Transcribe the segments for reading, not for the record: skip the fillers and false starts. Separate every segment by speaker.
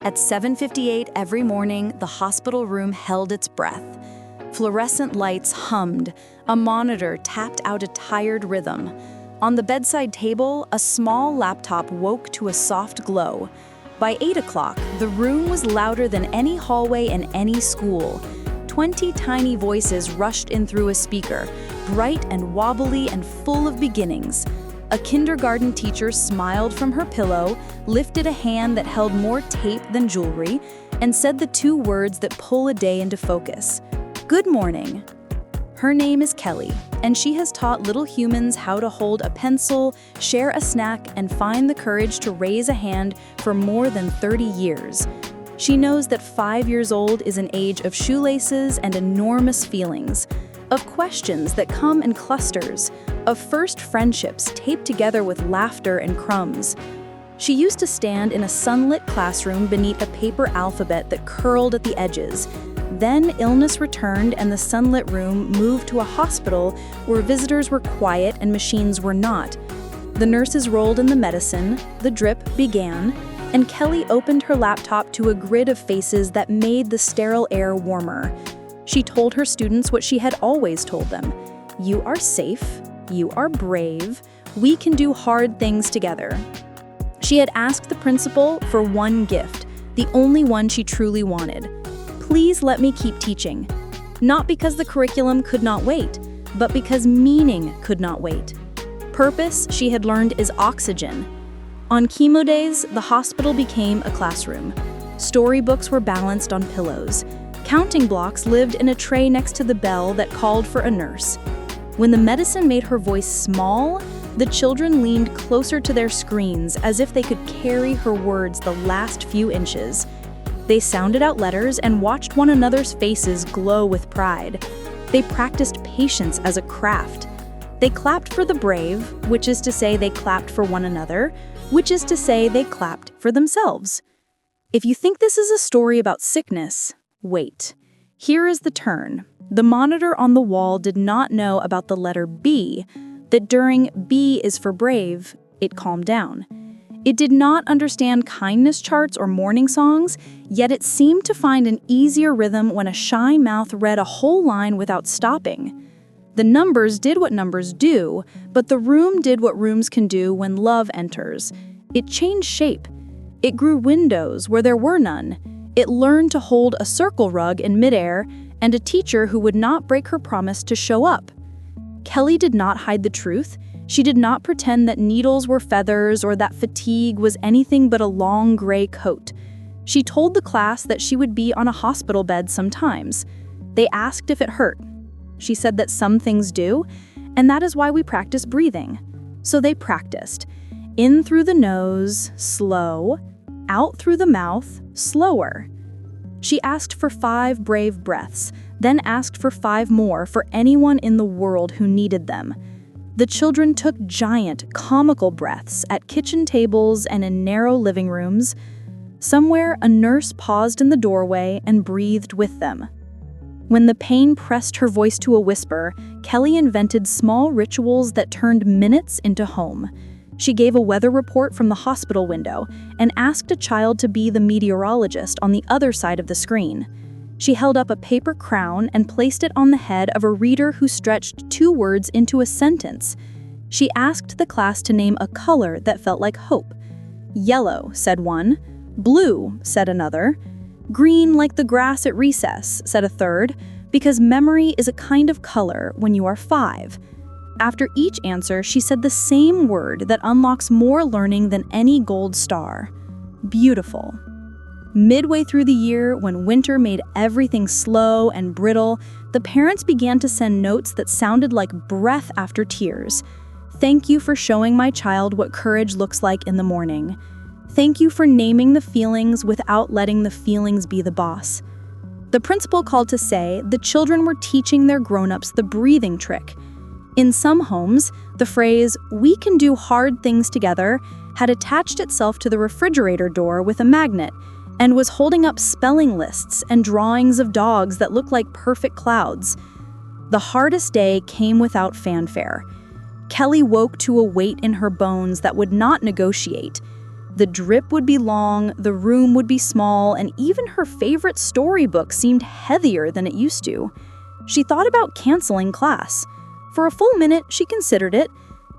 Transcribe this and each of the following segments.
Speaker 1: At 7:58 every morning, the hospital room held its breath. Fluorescent lights hummed. A monitor tapped out a tired rhythm. On the bedside table, a small laptop woke to a soft glow. By 8 o'clock, the room was louder than any hallway in any school. 20 tiny voices rushed in through a speaker, bright and wobbly and full of beginnings. A kindergarten teacher smiled from her pillow, lifted a hand that held more tape than jewelry, and said the two words that pull a day into focus: "Good morning." Her name is Kelly, and she has taught little humans how to hold a pencil, share a snack, and find the courage to raise a hand for more than 30 years. She knows that 5 years old is an age of shoelaces and enormous feelings, of questions that come in clusters, of first friendships taped together with laughter and crumbs. She used to stand in a sunlit classroom beneath a paper alphabet that curled at the edges. Then illness returned and the sunlit room moved to a hospital where visitors were quiet and machines were not. The nurses rolled in the medicine, the drip began, and Kelly opened her laptop to a grid of faces that made the sterile air warmer. She told her students what she had always told them: "You are safe, you are brave, we can do hard things together." She had asked the principal for one gift, the only one she truly wanted: "Please let me keep teaching." Not because the curriculum could not wait, but because meaning could not wait. Purpose, she had learned, is oxygen. On chemo days, the hospital became a classroom. Storybooks were balanced on pillows. Counting blocks lived in a tray next to the bell that called for a nurse. When the medicine made her voice small, the children leaned closer to their screens as if they could carry her words the last few inches. They sounded out letters and watched one another's faces glow with pride. They practiced patience as a craft. They clapped for the brave, which is to say they clapped for one another, which is to say they clapped for themselves. If you think this is a story about sickness, wait. Here is the turn. The monitor on the wall did not know about the letter B, that during B is for brave, it calmed down. It did not understand kindness charts or morning songs, yet it seemed to find an easier rhythm when a shy mouth read a whole line without stopping. The numbers did what numbers do, but the room did what rooms can do when love enters. It changed shape. It grew windows where there were none. It learned to hold a circle rug in midair and a teacher who would not break her promise to show up. Kelly did not hide the truth. She did not pretend that needles were feathers or that fatigue was anything but a long gray coat. She told the class that she would be on a hospital bed sometimes. They asked if it hurt. She said that some things do, and that is why we practice breathing. So they practiced. In through the nose, slow. Out through the mouth, slower. She asked for 5 brave breaths, then asked for 5 more for anyone in the world who needed them. The children took giant, comical breaths at kitchen tables and in narrow living rooms. Somewhere, a nurse paused in the doorway and breathed with them. When the pain pressed her voice to a whisper, Kelly invented small rituals that turned minutes into home. She gave a weather report from the hospital window and asked a child to be the meteorologist on the other side of the screen. She held up a paper crown and placed it on the head of a reader who stretched 2 words into a sentence. She asked the class to name a color that felt like hope. "Yellow," said one. "Blue," said another. "Green like the grass at recess," said a third, because memory is a kind of color when you are 5. After each answer, she said the same word that unlocks more learning than any gold star: beautiful. Midway through the year, when winter made everything slow and brittle, the parents began to send notes that sounded like breath after tears. "Thank you for showing my child what courage looks like in the morning. Thank you for naming the feelings without letting the feelings be the boss." The principal called to say the children were teaching their grown-ups the breathing trick. In some homes, the phrase, "we can do hard things together," had attached itself to the refrigerator door with a magnet and was holding up spelling lists and drawings of dogs that looked like perfect clouds. The hardest day came without fanfare. Kelly woke to a weight in her bones that would not negotiate. The drip would be long, the room would be small, and even her favorite storybook seemed heavier than it used to. She thought about canceling class. For a full minute, she considered it.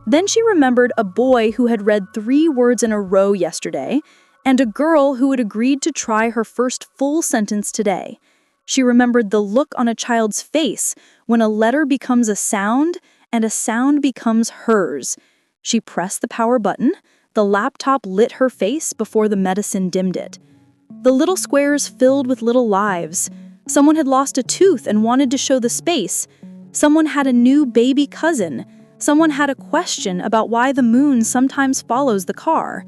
Speaker 1: Then she remembered a boy who had read 3 words in a row yesterday, and a girl who had agreed to try her first full sentence today. She remembered the look on a child's face when a letter becomes a sound and a sound becomes hers. She pressed the power button. The laptop lit her face before the medicine dimmed it. The little squares filled with little lives. Someone had lost a tooth and wanted to show the space. Someone had a new baby cousin. Someone had a question about why the moon sometimes follows the car.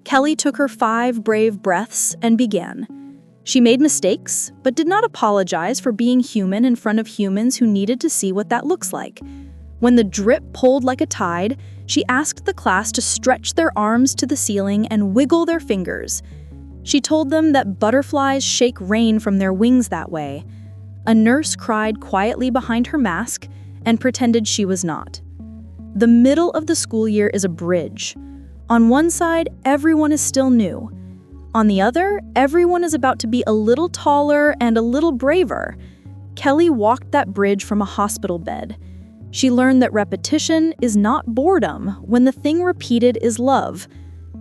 Speaker 1: Kelly took her 5 brave breaths and began. She made mistakes, but did not apologize for being human in front of humans who needed to see what that looks like. When the drip pulled like a tide, she asked the class to stretch their arms to the ceiling and wiggle their fingers. She told them that butterflies shake rain from their wings that way. A nurse cried quietly behind her mask and pretended she was not. The middle of the school year is a bridge. On one side, everyone is still new. On the other, everyone is about to be a little taller and a little braver. Kelly walked that bridge from a hospital bed. She learned that repetition is not boredom when the thing repeated is love.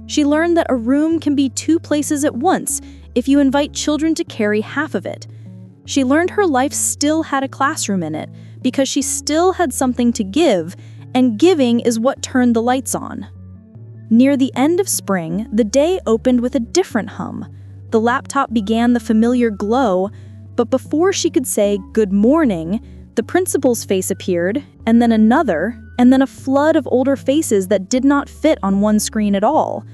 Speaker 1: She learned that a room can be 2 places at once if you invite children to carry half of it. She learned her life still had a classroom in it because she still had something to give, and giving is what turned the lights on. Near the end of spring, the day opened with a different hum. The laptop began the familiar glow, but before she could say good morning, the principal's face appeared, and then another, and then a flood of older faces that did not fit on one screen at all.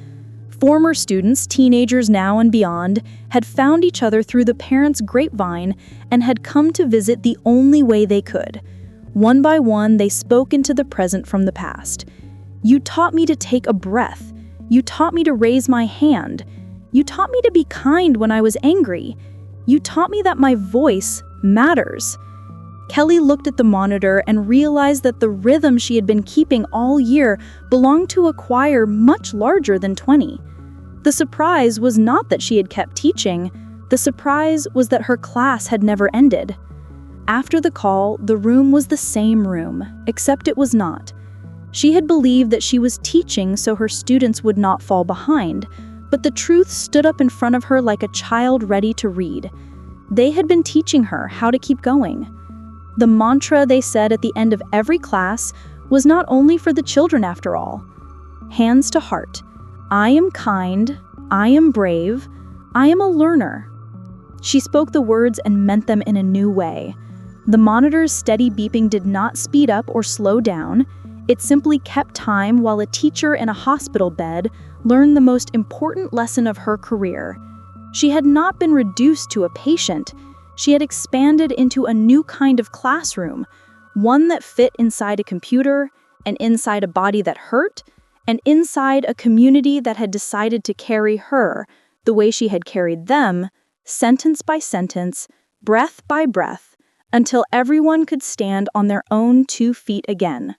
Speaker 1: Former students, teenagers now and beyond, had found each other through the parents' grapevine and had come to visit the only way they could. One by one, they spoke into the present from the past. You taught me to take a breath. You taught me to raise my hand. You taught me to be kind when I was angry. You taught me that my voice matters. Kelly looked at the monitor and realized that the rhythm she had been keeping all year belonged to a choir much larger than 20. The surprise was not that she had kept teaching. The surprise was that her class had never ended. After the call, the room was the same room, except it was not. She had believed that she was teaching so her students would not fall behind, but the truth stood up in front of her like a child ready to read. They had been teaching her how to keep going. The mantra they said at the end of every class was not only for the children after all. Hands to heart. I am kind. I am brave. I am a learner. She spoke the words and meant them in a new way. The monitor's steady beeping did not speed up or slow down. It simply kept time while a teacher in a hospital bed learned the most important lesson of her career. She had not been reduced to a patient. She had expanded into a new kind of classroom, one that fit inside a computer, and inside a body that hurt, and inside a community that had decided to carry her the way she had carried them, sentence by sentence, breath by breath, until everyone could stand on their own 2 feet again.